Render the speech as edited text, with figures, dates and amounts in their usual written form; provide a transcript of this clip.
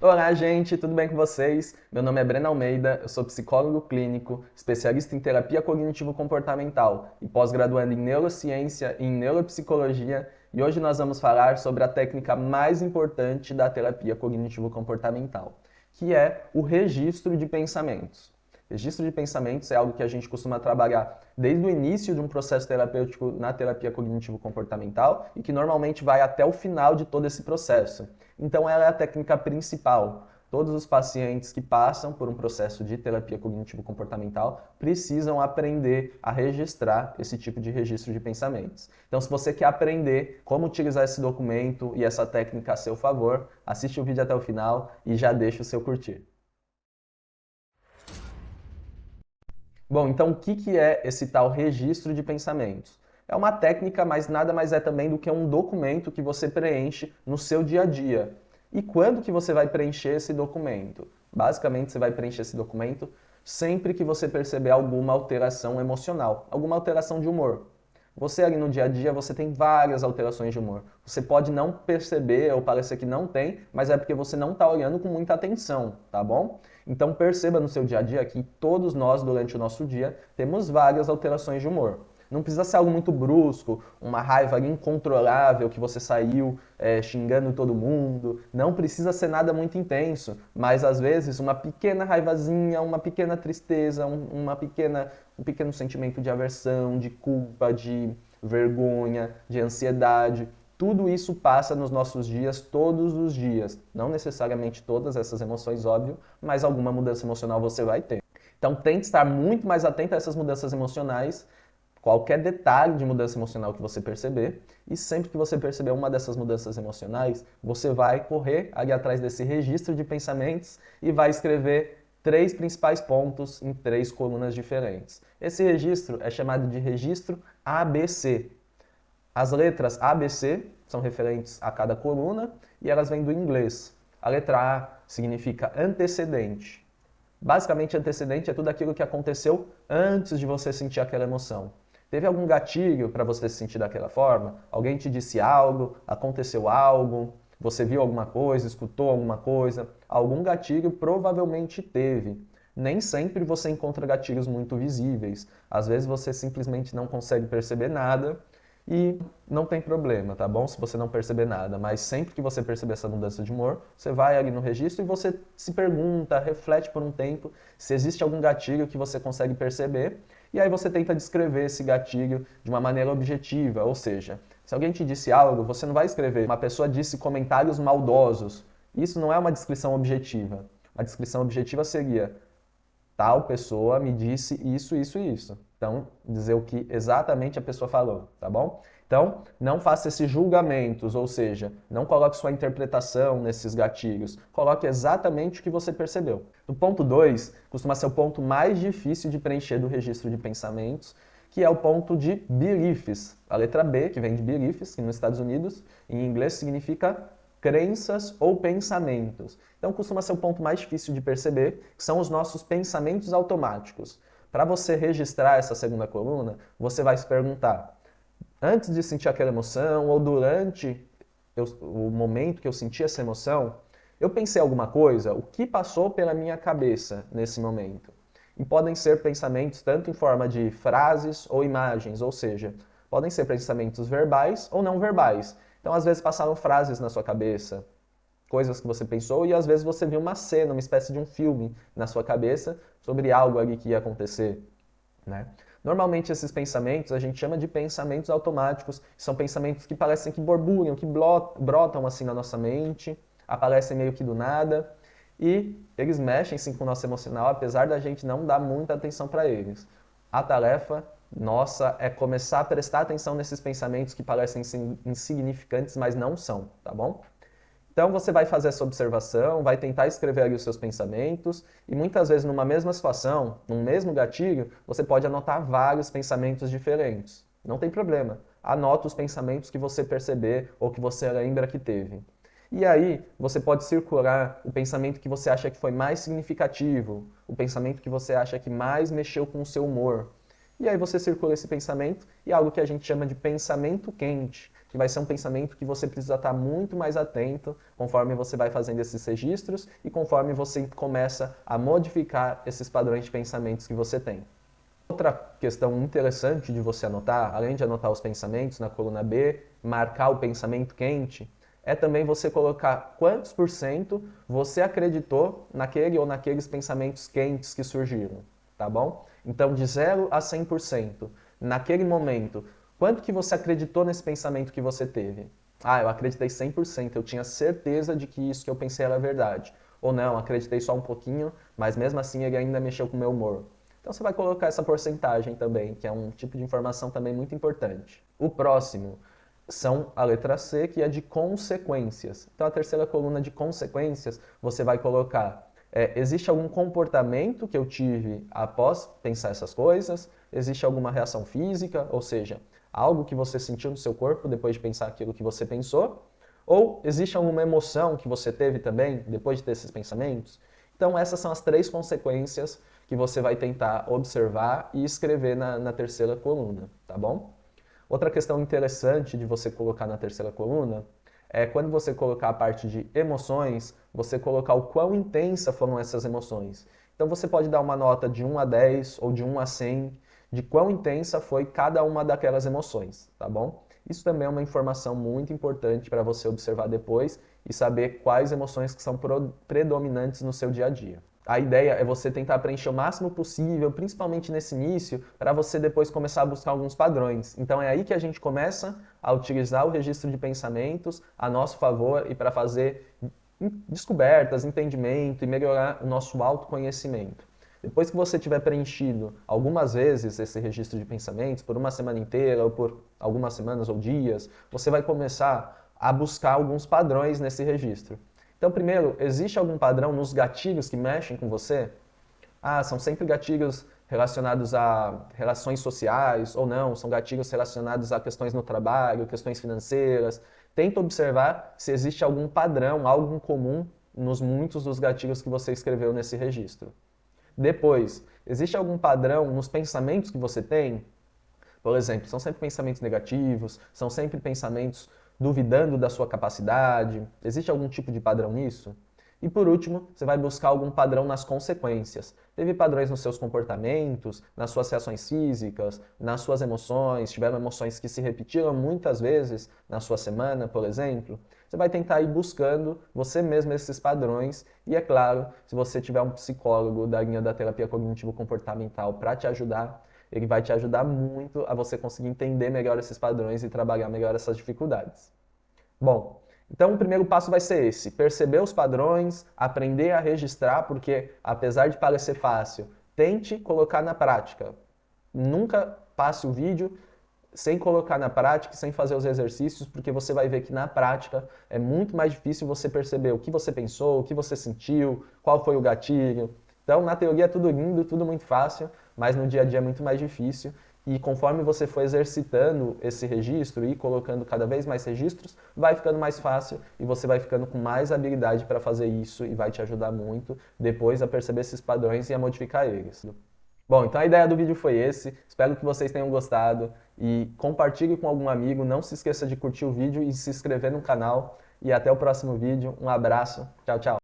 Olá, gente, tudo bem com vocês? Meu nome é Breno Almeida, eu sou psicólogo clínico, especialista em terapia cognitivo-comportamental e pós-graduando em neurociência e em neuropsicologia, e hoje nós vamos falar sobre a técnica mais importante da terapia cognitivo-comportamental, que é o registro de pensamentos. Registro de pensamentos é algo que a gente costuma trabalhar desde o início de um processo terapêutico na terapia cognitivo-comportamental e que normalmente vai até o final de todo esse processo. Então, ela é a técnica principal. Todos os pacientes que passam por um processo de terapia cognitivo-comportamental precisam aprender a registrar esse tipo de registro de pensamentos. Então, se você quer aprender como utilizar esse documento e essa técnica a seu favor, assiste o vídeo até o final e já deixa o seu curtir. Bom, então o que é esse tal registro de pensamentos? É uma técnica, mas nada mais é também do que um documento que você preenche no seu dia a dia. E quando que você vai preencher esse documento? Basicamente, você vai preencher esse documento sempre que você perceber alguma alteração emocional, alguma alteração de humor. Você ali no dia a dia, você tem várias alterações de humor. Você pode não perceber ou parecer que não tem, mas é porque você não está olhando com muita atenção, tá bom? Então perceba no seu dia a dia que todos nós, durante o nosso dia, temos várias alterações de humor. Não precisa ser algo muito brusco, uma raiva incontrolável que você saiu xingando todo mundo. Não precisa ser nada muito intenso, mas às vezes uma pequena raivazinha, uma pequena tristeza, um pequeno sentimento de aversão, de culpa, de vergonha, de ansiedade. Tudo isso passa nos nossos dias, todos os dias. Não necessariamente todas essas emoções, óbvio, mas alguma mudança emocional você vai ter. Então tente estar muito mais atento a essas mudanças emocionais, qualquer detalhe de mudança emocional que você perceber, e sempre que você perceber uma dessas mudanças emocionais, você vai correr ali atrás desse registro de pensamentos e vai escrever 3 principais pontos em 3 colunas diferentes. Esse registro é chamado de registro ABC. As letras A, B, C são referentes a cada coluna e elas vêm do inglês. A letra A significa antecedente. Basicamente, antecedente é tudo aquilo que aconteceu antes de você sentir aquela emoção. Teve algum gatilho para você se sentir daquela forma? Alguém te disse algo? Aconteceu algo? Você viu alguma coisa? Escutou alguma coisa? Algum gatilho provavelmente teve. Nem sempre você encontra gatilhos muito visíveis. Às vezes você simplesmente não consegue perceber nada e não tem problema, tá bom? Se você não perceber nada, mas sempre que você perceber essa mudança de humor, você vai ali no registro e você se pergunta, reflete por um tempo se existe algum gatilho que você consegue perceber, e aí você tenta descrever esse gatilho de uma maneira objetiva, ou seja, se alguém te disse algo, você não vai escrever, uma pessoa disse comentários maldosos. Isso não é uma descrição objetiva. A descrição objetiva seria: tal pessoa me disse isso, isso e isso. Então, dizer o que exatamente a pessoa falou, tá bom? Então, não faça esses julgamentos, ou seja, não coloque sua interpretação nesses gatilhos. Coloque exatamente o que você percebeu. O ponto 2 costuma ser o ponto mais difícil de preencher do registro de pensamentos, que é o ponto de beliefs. A letra B, que vem de beliefs, que nos Estados Unidos, em inglês significa crenças ou pensamentos. Então costuma ser o ponto mais difícil de perceber, que são os nossos pensamentos automáticos. Para você registrar essa segunda coluna, você vai se perguntar: antes de sentir aquela emoção ou durante o momento que eu senti essa emoção, eu pensei alguma coisa? O que passou pela minha cabeça nesse momento? E podem ser pensamentos tanto em forma de frases ou imagens, ou seja, podem ser pensamentos verbais ou não verbais. Então, às vezes passaram frases na sua cabeça, coisas que você pensou, e às vezes você viu uma cena, uma espécie de um filme na sua cabeça sobre algo ali que ia acontecer, né? Normalmente esses pensamentos a gente chama de pensamentos automáticos, são pensamentos que parecem que borbulham, que brotam assim na nossa mente, aparecem meio que do nada, e eles mexem sim com o nosso emocional, apesar da gente não dar muita atenção para eles. A tarefa nossa é começar a prestar atenção nesses pensamentos que parecem insignificantes, mas não são, tá bom? Então você vai fazer essa observação, vai tentar escrever ali os seus pensamentos e muitas vezes numa mesma situação, num mesmo gatilho, você pode anotar vários pensamentos diferentes. Não tem problema. Anota os pensamentos que você perceber ou que você lembra que teve. E aí você pode circular o pensamento que você acha que foi mais significativo, o pensamento que você acha que mais mexeu com o seu humor. e aí você circula esse pensamento e algo que a gente chama de pensamento quente, que vai ser um pensamento que você precisa estar muito mais atento conforme você vai fazendo esses registros e conforme você começa a modificar esses padrões de pensamentos que você tem. Outra questão interessante de você anotar, além de anotar os pensamentos na coluna B, marcar o pensamento quente, é também você colocar quantos por cento você acreditou naquele ou naqueles pensamentos quentes que surgiram, tá bom? Então, de 0 a 100%, naquele momento, quanto que você acreditou nesse pensamento que você teve? Ah, eu acreditei 100%, eu tinha certeza de que isso que eu pensei era verdade. Ou não, acreditei só um pouquinho, mas mesmo assim ele ainda mexeu com o meu humor. Então você vai colocar essa porcentagem também, que é um tipo de informação também muito importante. O próximo são a letra C, que é de consequências. Então a terceira coluna de consequências, você vai colocar existe algum comportamento que eu tive após pensar essas coisas? Existe alguma reação física, ou seja, algo que você sentiu no seu corpo depois de pensar aquilo que você pensou? Ou existe alguma emoção que você teve também depois de ter esses pensamentos? Então essas são as 3 consequências que você vai tentar observar e escrever na terceira coluna, tá bom? Outra questão interessante de você colocar na terceira coluna é quando você colocar a parte de emoções, você colocar o quão intensa foram essas emoções. Então você pode dar uma nota de 1 a 10 ou de 1 a 100 de quão intensa foi cada uma daquelas emoções, tá bom? Isso também é uma informação muito importante para você observar depois e saber quais emoções que são predominantes no seu dia a dia. A ideia é você tentar preencher o máximo possível, principalmente nesse início, para você depois começar a buscar alguns padrões. Então é aí que a gente começa a utilizar o registro de pensamentos a nosso favor e para fazer descobertas, entendimento e melhorar o nosso autoconhecimento. Depois que você tiver preenchido algumas vezes esse registro de pensamentos, por uma semana inteira ou por algumas semanas ou dias, você vai começar a buscar alguns padrões nesse registro. Então, primeiro, existe algum padrão nos gatilhos que mexem com você? Ah, são sempre gatilhos relacionados a relações sociais ou não, são gatilhos relacionados a questões no trabalho, questões financeiras. Tenta observar se existe algum padrão, algo em comum nos muitos dos gatilhos que você escreveu nesse registro. Depois, existe algum padrão nos pensamentos que você tem? Por exemplo, são sempre pensamentos negativos, são sempre pensamentos duvidando da sua capacidade. Existe algum tipo de padrão nisso? E por último, você vai buscar algum padrão nas consequências. Teve padrões nos seus comportamentos, nas suas reações físicas, nas suas emoções, tiveram emoções que se repetiram muitas vezes na sua semana, por exemplo. Você vai tentar ir buscando você mesmo esses padrões e, é claro, se você tiver um psicólogo da linha da terapia cognitivo-comportamental para te ajudar, ele vai te ajudar muito a você conseguir entender melhor esses padrões e trabalhar melhor essas dificuldades. Bom, então o primeiro passo vai ser esse, perceber os padrões, aprender a registrar, porque apesar de parecer fácil, tente colocar na prática. Nunca passe o vídeo sem colocar na prática, sem fazer os exercícios, porque você vai ver que na prática é muito mais difícil você perceber o que você pensou, o que você sentiu, qual foi o gatilho. Então, na teoria é tudo lindo, tudo muito fácil, mas no dia a dia é muito mais difícil. E conforme você for exercitando esse registro e colocando cada vez mais registros, vai ficando mais fácil e você vai ficando com mais habilidade para fazer isso e vai te ajudar muito depois a perceber esses padrões e a modificar eles. Bom, então a ideia do vídeo foi esse, espero que vocês tenham gostado e compartilhe com algum amigo, não se esqueça de curtir o vídeo e se inscrever no canal e até o próximo vídeo, um abraço, tchau, tchau!